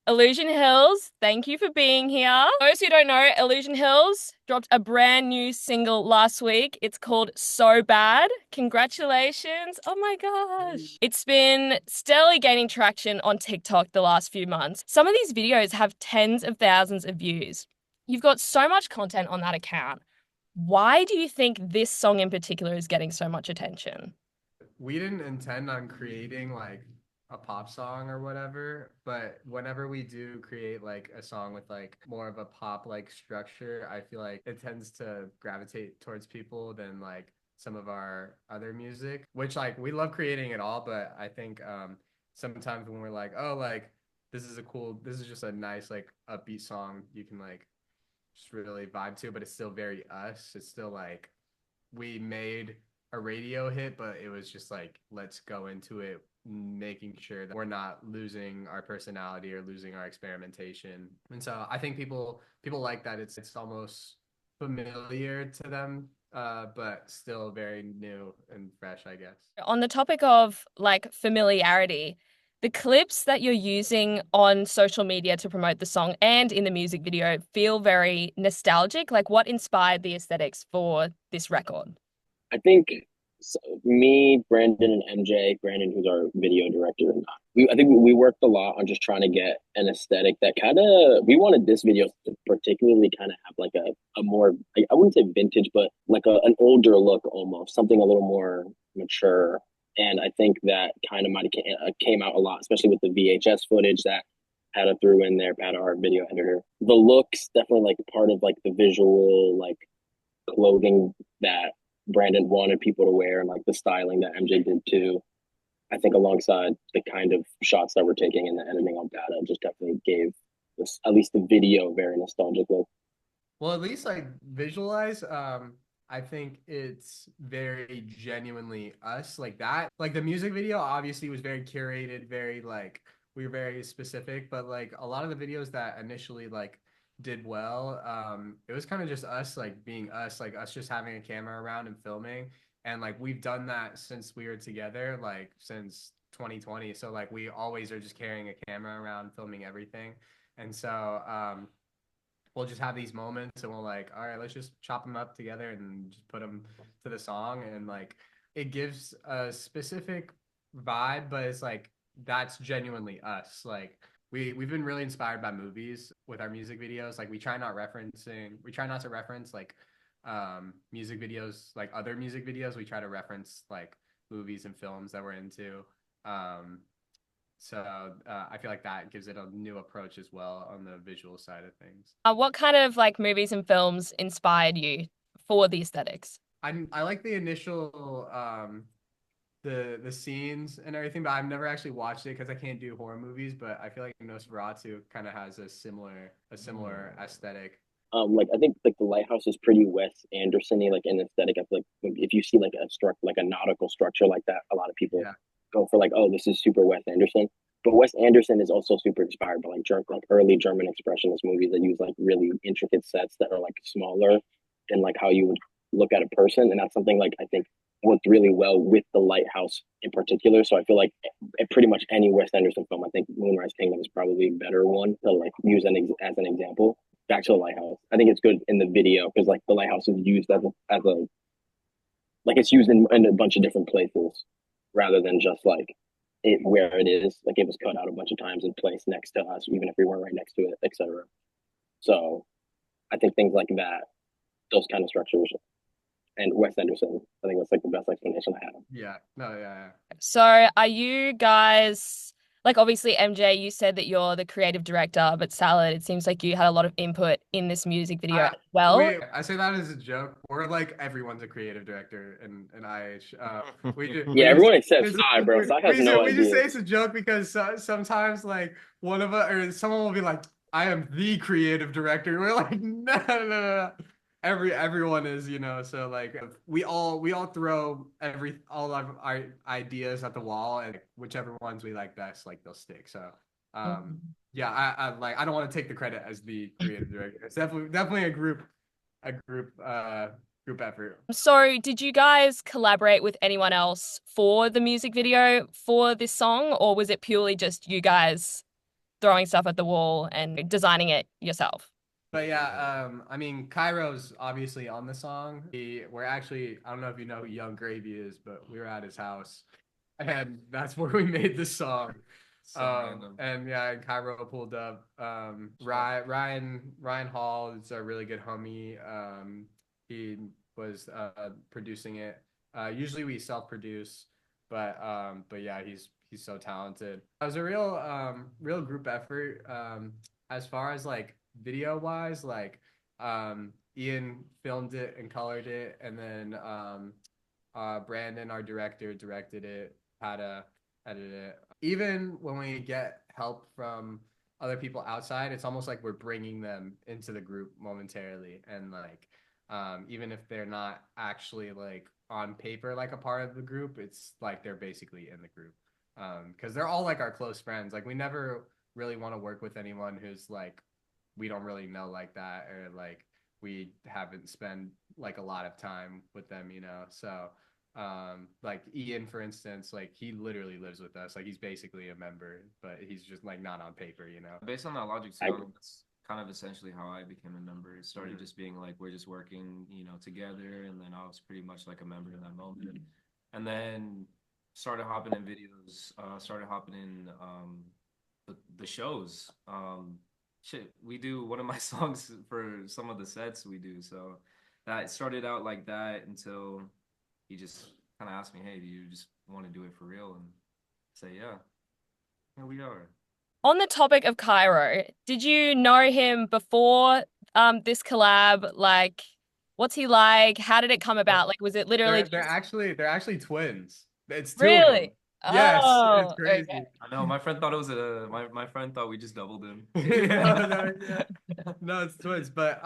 Illusion Hills, thank you for being here. For those who don't know, Illusion Hills dropped a brand new single last week. It's called So Bad. Congratulations. Oh my gosh. It's been steadily gaining traction on TikTok the last few months. Some of these videos have tens of thousands of views. You've got so much content on that account. Why do you think this song in particular is getting so much attention? We didn't intend on creating like a pop song or whatever, but whenever we do create like a song with like more of a pop like structure, I feel like it tends to gravitate towards people than like some of our other music, which like we love creating it all, but I think sometimes when we're like, oh, like this is just a nice like upbeat song you can like just really vibe to, but it's still very us. It's still like we made a radio hit, but it was just like, let's go into it, making sure that we're not losing our personality or losing our experimentation. And so I think people like that. It's almost familiar to them, but still very new and fresh, I guess. On the topic of like familiarity, the clips that you're using on social media to promote the song and in the music video feel very nostalgic. Like, what inspired the aesthetics for this record? I think me, Brandon, and MJ, Brandon, who's our video director, and I think we worked a lot on just trying to get an aesthetic that kind of we wanted this video to particularly kind of have like a more like, I wouldn't say vintage, but like an older look almost, something a little more mature. And I think that kind of might have came out a lot, especially with the VHS footage that Pata threw in there, Pata, our video editor. The looks definitely like part of like the visual like clothing that Brandon wanted people to wear and like the styling that MJ did too. I think alongside the kind of shots that we're taking and the editing on data just definitely gave this at least the video a very nostalgic look. Well, at least like visualize, I think it's very genuinely us like that. Like the music video obviously was very curated, very like we were very specific, but like a lot of the videos that initially like did well, it was kind of just us like being us, like us just having a camera around and filming. And like we've done that since we were together, like since 2020. So like we always are just carrying a camera around, filming everything. And so we'll just have these moments and we'll like, all right, let's just chop them up together and just put them to the song. And like, it gives a specific vibe, but it's like, that's genuinely us. Like, we've been really inspired by movies with our music videos. Like, we try not to reference like music videos, like other music videos. We try to reference like movies and films that we're into. Um, so I feel like that gives it a new approach as well on the visual side of things. What kind of like movies and films inspired you for the aesthetics? I like the initial the scenes and everything, but I've never actually watched it because I can't do horror movies. But I feel like Nosferatu kind of has a similar aesthetic. Like I think like the lighthouse is pretty Wes Anderson-y, like in aesthetic. I feel like if you see like a nautical structure like that, a lot of people Yeah, go for like, oh, this is super Wes Anderson. But Wes Anderson is also super inspired by like early German expressionist movies that use like really intricate sets that are like smaller than like how you would look at a person, and that's something like I think worked really well with the lighthouse in particular. So I feel like pretty much any Wes Anderson film, I think Moonrise Kingdom is probably a better one to like use as an example. Back to the lighthouse, I think it's good in the video because like the lighthouse is used as a like it's used in a bunch of different places rather than just like it where it is. Like it was cut out a bunch of times and placed next to us, even if we weren't right next to it, etc. So I think things like that, those kind of structures, and Wes Anderson, I think that's like the best explanation I have. yeah, no, yeah, So, are you guys like obviously MJ, you said that you're the creative director, but Salad, it seems like you had a lot of input in this music video as well. I say that as a joke. We're like everyone's a creative director and IH. Yeah, everyone except Sai, bro. Sai has no We just idea. say it's a joke because sometimes like one of us or someone will be like, "I am the creative director." And we're like, "No, no, no, no." Everyone is, So like we all throw all of our ideas at the wall, and whichever ones we like best, like they'll stick. So um Mhm. yeah, I don't want to take the credit as the creative director. It's definitely a group effort. So, did you guys collaborate with anyone else for the music video for this song, or was it purely just you guys throwing stuff at the wall and designing it yourself. But yeah, I mean, Cairo's obviously on the song. We're actually, I don't know if you know who Young Gravy is, but we were at his house, and that's where we made the song. And yeah, and Cairo pulled up. Ryan Hall is a really good homie. He was producing it. Usually we self-produce, but yeah, he's so talented. It was a real group effort. As far as like video wise, like Ian filmed it and colored it, and then Brandon, our director, directed it, had to edit it. Even when we get help from other people outside, it's almost like we're bringing them into the group momentarily, and like even if they're not actually like on paper like a part of the group, it's like they're basically in the group because they're all like our close friends. Like we never really want to work with anyone who's like we don't really know like that, or like we haven't spent like a lot of time with them, you know. So like Ian, for instance, like he literally lives with us. Like he's basically a member, but he's just like not on paper, you know. Based on that logic too, that's kind of essentially how I became a member. It started just being like we're just working, you know, together, and then I was pretty much like a member in that moment. And then started hopping in videos, started hopping in the shows. Shit, we do one of my songs for some of the sets we do. So that started out like that until he just kind of asked me, "Hey, do you just want to do it for real?" And say, "Yeah, here we are." On the topic of Cairo, did you know him before this collab? Like, what's he like? How did it come about? Like, was it literally They're just actually twins. It's two of them. really? Yes, it's Oh, okay. crazy. I know my friend thought it was my friend thought we just doubled him. No, it's twins. But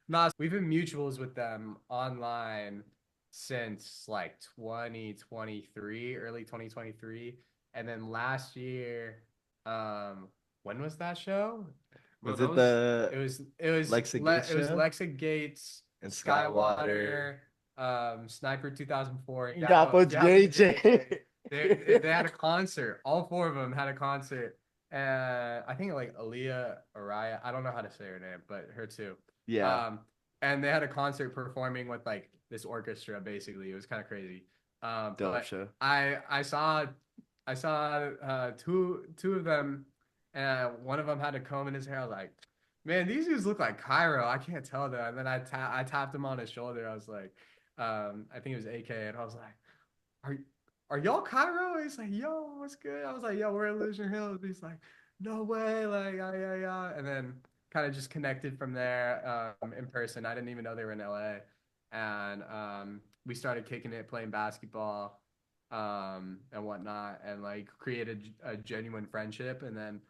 no, we've been mutuals with them online since like 2023, early 2023. And then last year, when was that show? Was Bro, it that the It was Lexa Gates it was show? Lexa Gates, And Skywater, Sniper 2004. JJ. They had a concert. All four of them had a concert. I think like Aaliyah Araya. I don't know how to say her name, but her too. Yeah. And they had a concert performing with like this orchestra. Basically, it was kind of crazy. Dope But show. I saw two of them, and one of them had a comb in his hair. I was like, man, these dudes look like Cairo. I can't tell that. And then I tapped him on his shoulder. I was like, I think it was AK, and I was like, are are y'all Cairo? He's like, yo, what's good? I was like, yo, we're in Illusion Hills. He's like, no way, like, yeah. And then kind of just connected from there in person. I didn't even know they were in LA. And we started kicking it, playing basketball and whatnot, and like created a genuine friendship. And then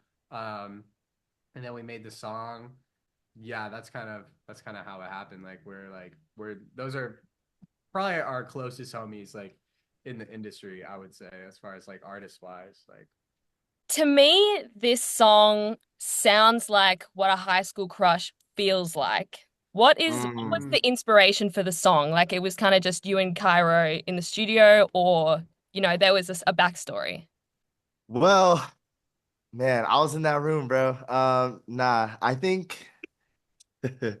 we made the song. Yeah, that's kind of how it happened. Like we're those are probably our closest homies, like in the industry, I would say, as far as like artist wise. Like To me, this song sounds like what a high school crush feels like. What was the inspiration for the song? Like it was kind of just you and Cairo in the studio, or there was a backstory. Well, man, I was in that room, bro. Nah, I think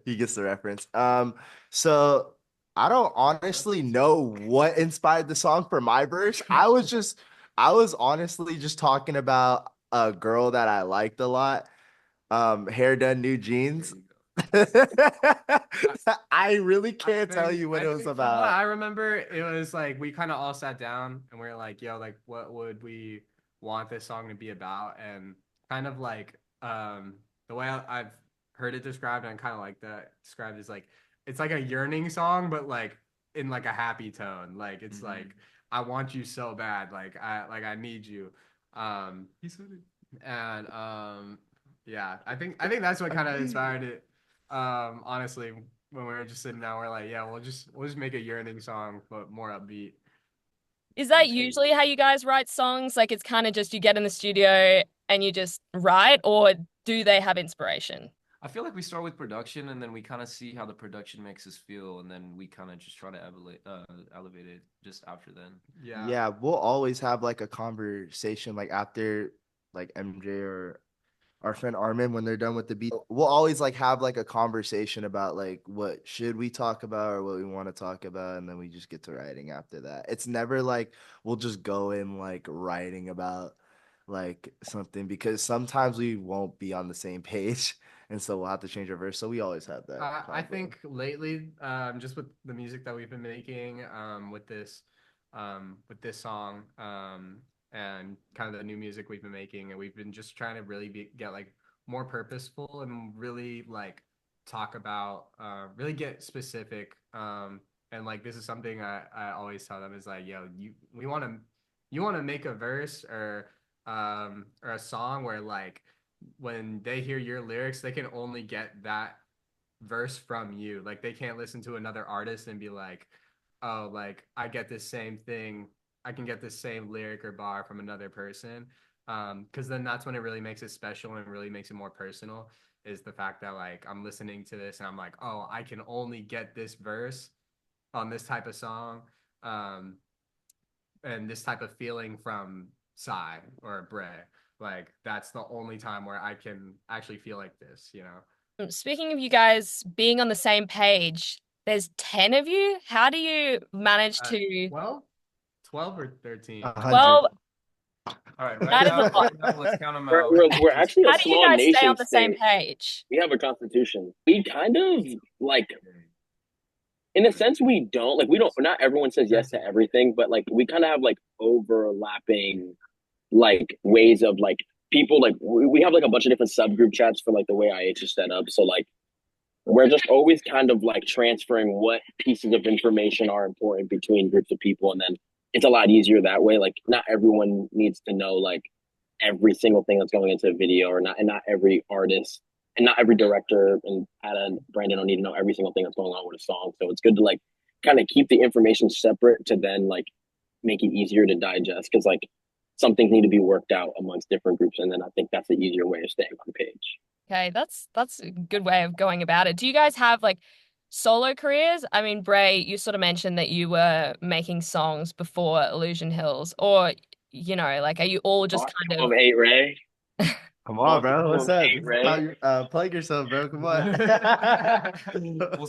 he gets the reference. So I don't honestly know what inspired the song for my verse. I was honestly just talking about a girl that I liked a lot. Hair done, new jeans. I really can't tell you what it was From what about. I remember, it was like we kind of all sat down and we were like, yo, like what would we want this song to be about? And kind of like the way I've heard it described, and kind of like that described is like it's like a yearning song, but like in like a happy tone. Like it's like I want you so bad, like I need you. He said it. And yeah, I think that's what kind of inspired it. Honestly, when we were just sitting down, we're like, yeah, we'll just make a yearning song, but more upbeat. Is that usually how you guys write songs? Like it's kind of just you get in the studio and you just write, or do they have inspiration? I feel like we start with production and then we kind of see how the production makes us feel, and then we kind of just try to elevate it just after then. Yeah. Yeah, we'll always have like a conversation like after like MJ or our friend Armin when they're done with the beat. We'll always like have like a conversation about like what should we talk about or what we want to talk about, and then we just get to writing after that. It's never like we'll just go in like writing about like something because sometimes we won't be on the same page and so we'll have to change our verse. So we always have that I convo. think lately, just with the music that we've been making, with this song, and kind of the new music we've been making, and we've been just trying to really get like more purposeful and really like talk about, really get specific. And like this is something I always tell them is like, yo, you want to make a verse or a song where like when they hear your lyrics, they can only get that verse from you. Like they can't listen to another artist and be like, oh, like I get this same thing. I can get this same lyric or bar from another person. Because then that's when it really makes it special and really makes it more personal. Is the fact that like I'm listening to this and I'm like, oh, I can only get this verse on this type of song, and this type of feeling from Psy or Bray. Like that's the only time where I can actually feel like this, you know? Speaking of you guys being on the same page, there's 10 of you. How do you manage to 12? 12 or 13? 100. 12? All right, That is a lot. right now, let's count them We're, out. we're, we're actually a How do you small guys stay on nation the same state. page? We have a constitution. We kind of like, in a sense, we don't like, we don't, not everyone says yes to everything, but like, we kind of have like overlapping like ways of like people, like, we have like a bunch of different subgroup chats for like the way IH is set up. So, like, we're just always kind of like transferring what pieces of information are important between groups of people. And then it's a lot easier that way. Like, not everyone needs to know like every single thing that's going into a video, or not, and not every artist and not every director and Ada and Brandon don't need to know every single thing that's going on with a song. So it's good to like kind of keep the information separate to then like make it easier to digest, because like some things need to be worked out amongst different groups, and then I think that's the easier way of staying on page. Okay, that's a good way of going about it. Do you guys have like solo careers? I mean, Bray, you sort of mentioned that you were making songs before Illusion Hills, or like, are you all just kind of? Of eight Ray. Come on, bro. What's Of up? eight Ray. Plug yourself, bro. Come on. Well,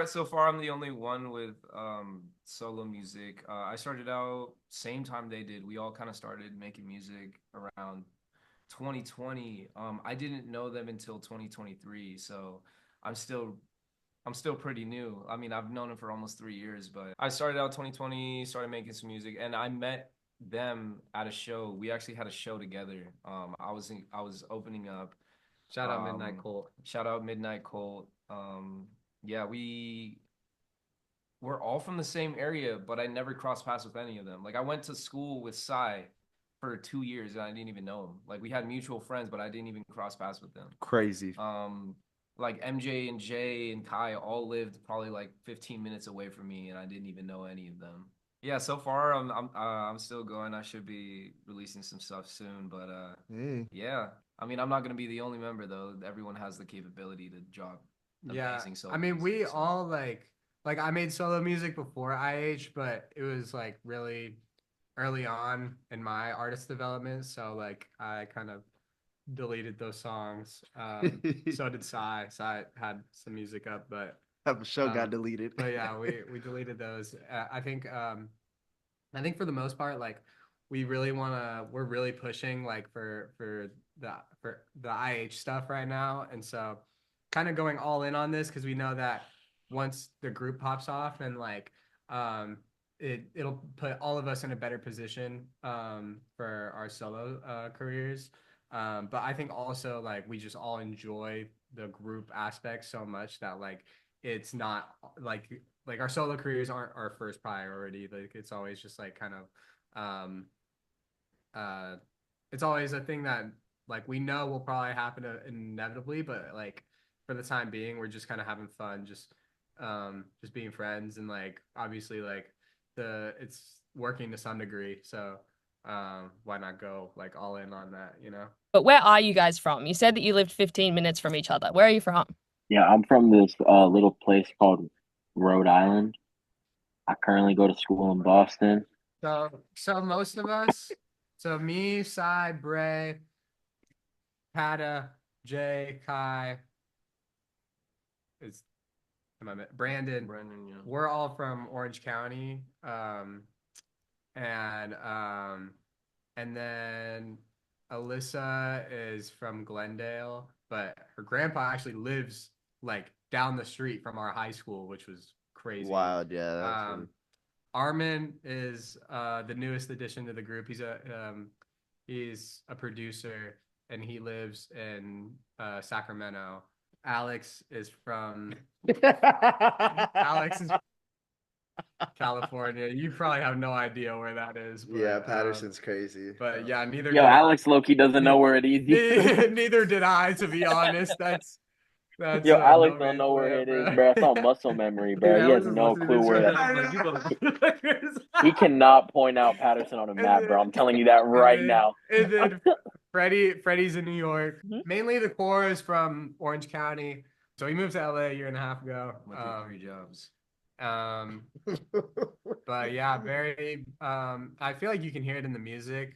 so far, I'm the only one with solo music. I started out same time they did. We all kind of started making music around 2020. I didn't know them until 2023, so I'm still I'm still pretty new. I mean, I've known them for almost 3 years, but I started out 2020, started making some music, and I met them at a show. We actually had a show together. I was opening up. Shout out Midnight Um, Colt. Shout out Midnight Colt. Yeah, we're all from the same area, but I never crossed paths with any of them. Like I went to school with Sai for 2 years and I didn't even know him. Like we had mutual friends, but I didn't even cross paths with them. Crazy. Like MJ and Jay and Kai all lived probably like 15 minutes away from me, and I didn't even know any of them. Yeah, so far I'm still going. I should be releasing some stuff soon, but Hey. yeah. I mean, I'm not gonna be the only member though. Everyone has the capability to drop Yeah. amazing solo I mean, we music, so. all like I made solo music before IH, but it was like really early on in my artist development. So like I kind of deleted those songs. So did Psy. Psy had some music up, but The show got um, deleted. but yeah, we deleted those. I think for the most part, like we're really pushing like for the IH stuff right now, and so kind of going all in on this because we know that once the group pops off and like um it'll put all of us in a better position for our solo careers. But I think also like we just all enjoy the group aspect so much that like it's not like our solo careers aren't our first priority. Like it's always just like kind of uh it's always a thing that like we know will probably happen inevitably, but like for the time being we're just kind of having fun, just being friends, and like obviously like the it's working to some degree, so why not go like all in on that, you know? But where are you guys from? You said that you lived 15 minutes from each other. Where are you from? Yeah, I'm from this little place called Rhode Island. I currently go to school in Boston. So most of us, so me, Cy, Bray, Pata, Jay, Kai, is Brandon. Brandon, yeah. We're all from Orange County. And then Alyssa is from Glendale, but her grandpa actually lives like down the street from our high school, which was crazy. Wild, yeah. That was really... Armin is the newest addition to the group. He's a producer and he lives in Sacramento. Alex is from Alex is California. You probably have no idea where that is. But, Yeah, Patterson's crazy. But yeah, neither. Yo, Alex Loki doesn't know where it is. Neither did I, to be honest. That's Yo, Alex no don't know where man's it is, land, bro. It's on muscle memory, bro. Dude, He has Alex is no listening to clue this where right that. now. He cannot point out Patterson on a map, bro. I'm telling you that right now. And then Freddie's in New York. Mhm. Mainly the core is from Orange County. So he moved to LA a year and a half ago. Went through 3 jobs. But yeah, very I feel like you can hear it in the music.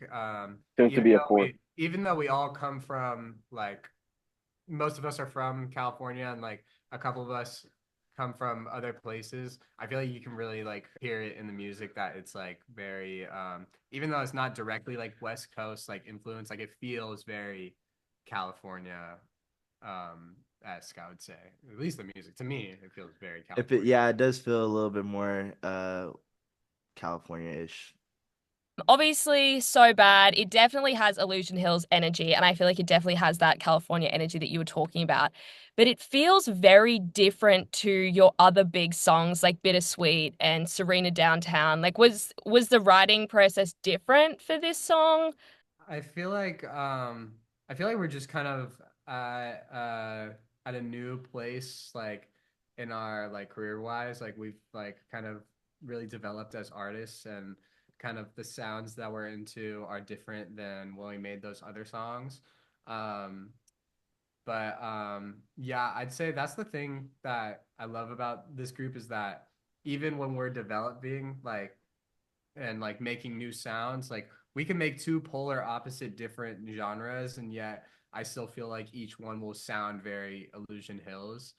Seems to be a fourth. Even though we all come from like most of us are from California and like a couple of us come from other places, I feel like you can really like hear it in the music that it's like very even though it's not directly like West Coast like influence, like it feels very California esque, I would say. At least the music. To me, it feels very California. Yeah, it does feel a little bit more California-ish. Obviously, So Bad. It definitely has Illusion Hills energy, and I feel like it definitely has that California energy that you were talking about. But it feels very different to your other big songs like Bittersweet and Serena Downtown. Like, was the writing process different for this song? I feel like we're just kind of at a new place like in our like career wise. Like we've like kind of really developed as artists and kind of the sounds that we're into are different than when we made those other songs. Yeah, I'd say that's the thing that I love about this group is that even when we're developing like and like making new sounds, like we can make two polar opposite different genres and yet I still feel like each one will sound very Illusion Hills,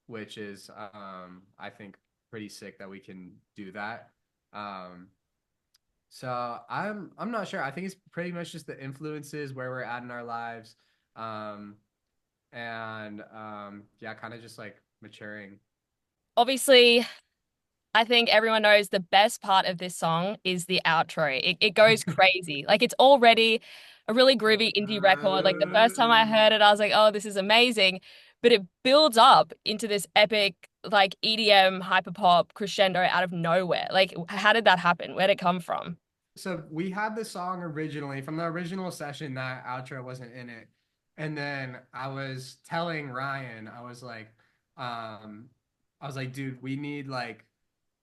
which is I think pretty sick that we can do that. So I'm not sure. I think it's pretty much just the influences where we're at in our lives. Yeah, kind of just like maturing. Obviously, I think everyone knows the best part of this song is the outro. It goes crazy. Like it's already a really groovy indie record. Like the first time I heard it, I was like, oh, this is amazing. But it builds up into this epic, like EDM hyperpop crescendo out of nowhere. Like, how did that happen? Where'd it come from? So we had the song originally from the original session, that outro wasn't in it. And then I was telling Ryan, I was like, dude, we need like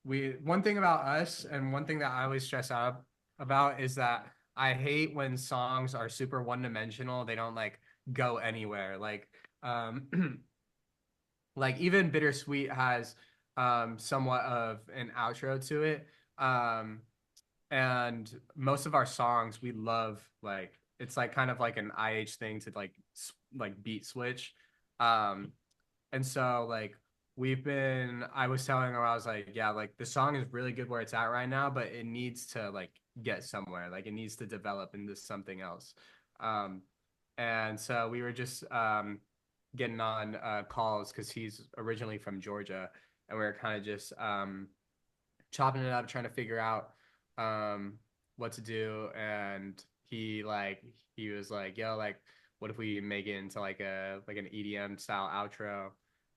one thing about us and one thing that I always stress out about is that I hate when songs are super one-dimensional. They don't like go anywhere. Like like even Bittersweet has somewhat of an outro to it. And most of our songs we love like it's like kind of like an IH thing to like beat switch. And so like I was telling her, I was like, yeah, like the song is really good where it's at right now, but it needs to like get somewhere. Like it needs to develop into something else. And so we were just getting on calls because he's originally from Georgia and we were kind of just chopping it up, trying to figure out what to do. And he was like, yo, like, what if we make it into like an EDM style outro?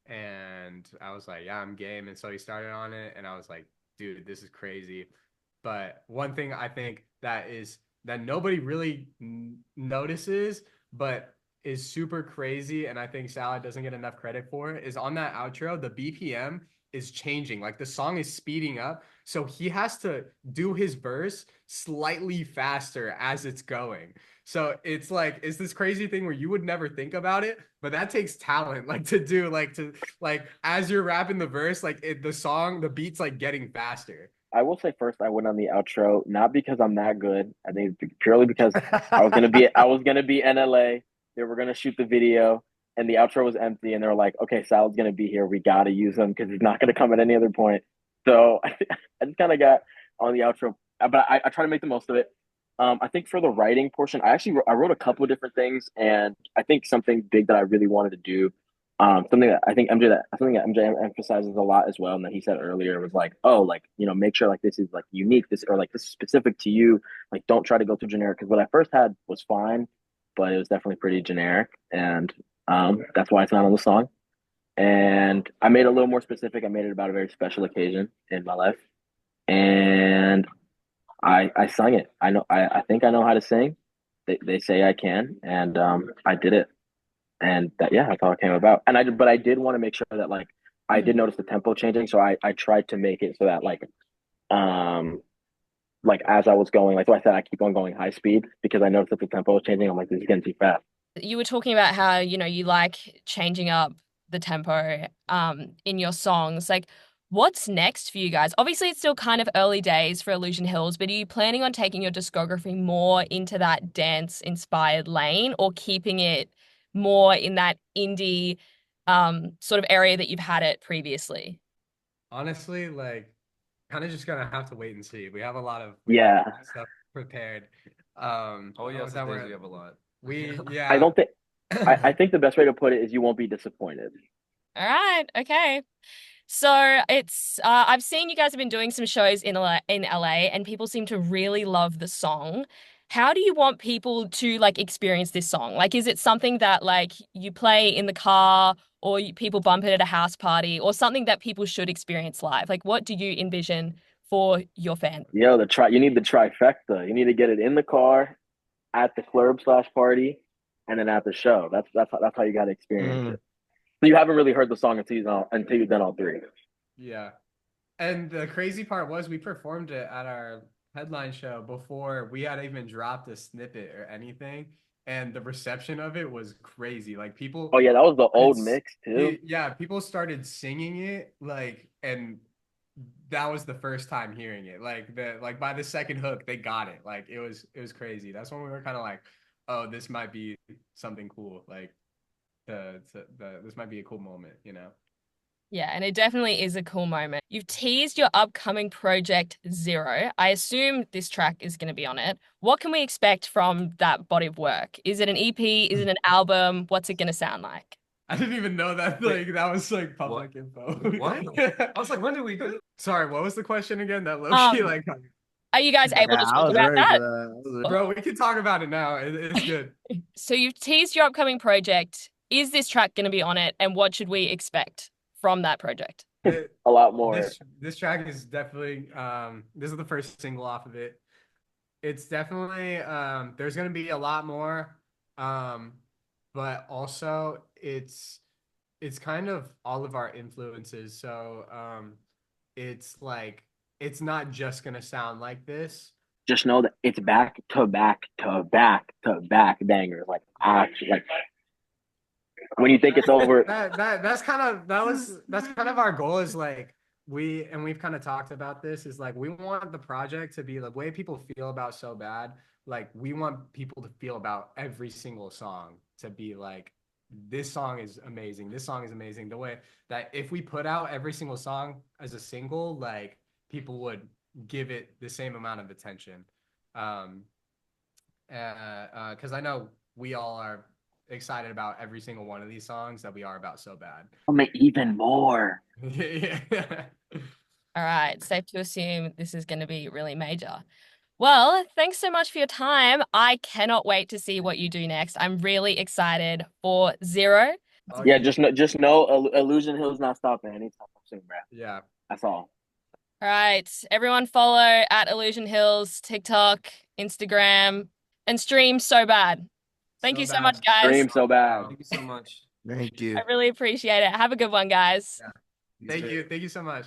And I was like, yeah, I'm game. And so he started on it and I was like, dude, this is crazy. But one thing I think that nobody really notices, but is super crazy, and I think Salad doesn't get enough credit for it, is on that outro, the BPM is changing. Like the song is speeding up. So he has to do his verse slightly faster as it's going. So it's like, it's this crazy thing where you would never think about it, but that takes talent, like to do, like as you're rapping the verse, like the beat's like getting faster. I will say first I went on the outro, not because I'm that good. I think purely because I was gonna be in LA. They were gonna shoot the video, and the outro was empty, and they were like, "Okay, Sal's gonna be here. We gotta use him because he's not gonna come at any other point." So I just kind of got on the outro, but I try to make the most of it. I think for the writing portion, I wrote a couple of different things, and I think something big that I really wanted to do, something that MJ emphasizes a lot as well, and that he said earlier was like, oh, like make sure like this is like unique, this or like this is specific to you, like don't try to go too generic because what I first had was fine, but it was definitely pretty generic, and that's why it's not on the song. And I made it a little more specific. I made it about a very special occasion in my life, and I sung it. I think I know how to sing. They say I can, and I did it, and that's how it came about. And I did want to make sure that like I did notice the tempo changing, so I tried to make it so that like as I was going, like so I said, I keep on going high speed because I noticed that the tempo was changing. I'm like, this is getting too fast. You were talking about how, you like changing up the tempo in your songs. Like, what's next for you guys? Obviously, it's still kind of early days for Illusion Hills, but are you planning on taking your discography more into that dance-inspired lane or keeping it more in that indie sort of area that you've had it previously? Honestly, like kind of just gonna have to wait and see. We have a lot of Yeah, stuff prepared. Oh yeah, that we have a lot. we I yeah. don't think I think the best way to put it is you won't be disappointed. All right, okay. So it's I've seen you guys have been doing some shows in LA and people seem to really love the song. How do you want people to like experience this song? Like is it something that like you play in the car or people bump it at a house party or something that people should experience live? Like what do you envision for your fan? Yo, you need the trifecta. You need to get it in the car, at the club/party, and then at the show. That's how you got to experience Mm. it. So you haven't really heard the song until you've done all three. Yeah. And the crazy part was we performed it at our headline show before we had even dropped a snippet or anything. And the reception of it was crazy. Like Oh people, yeah, that was the old it's, mix too. yeah, people started singing it like, and that was the first time hearing it. Like by the second hook, they got it. Like it was crazy. That's when we were kind of like, oh, this might be something cool. Like this might be a cool moment, you know? Yeah, and it definitely is a cool moment. You've teased your upcoming project Zero. I assume this track is going to be on it. What can we expect from that body of work? Is it an EP? Is it an album? What's it going to sound like? I didn't even know that Wait, like that was like what? public info. What? I was like, when did we do? Sorry, what was the question again? That low key Um, like are you guys able Yeah, to I talk was about ready for that? that. bro, we can talk about it now. It's good. So you've teased your upcoming project. Is this track going to be on it? And what should we expect from that project? The, A lot more. this track is definitely this is the first single off of it. It's definitely there's gonna be a lot more. Um but also it's kind of all of our influences. So it's like it's not just gonna sound like this. Just know that it's back to back to back to back bangers. Like actually, like when you think it's over, That's kind of our goal is like we've kind of talked about this is like we want the project to be the way people feel about So Bad. Like we want people to feel about every single song to be like this song is amazing. This song is amazing. The way that if we put out every single song as a single, like people would give it the same amount of attention. Um, because I know we all are excited about every single one of these songs that we are about So Bad. I'll make even more. Yeah. All right, safe to assume this is going to be really major. Well, thanks so much for your time. I cannot wait to see what you do next. I'm really excited for Zero. Oh, Yeah, yeah. just know Illusion Hill's not stopping anytime soon, bro. Yeah. That's all. All right, everyone follow at Illusion Hills, TikTok, Instagram, and stream So Bad. Thank So you so much, bad. guys. Dream so bad. Thank you so much. Thank you. I really appreciate it. Have a good one, guys. Yeah. Thank you. Thank you so much.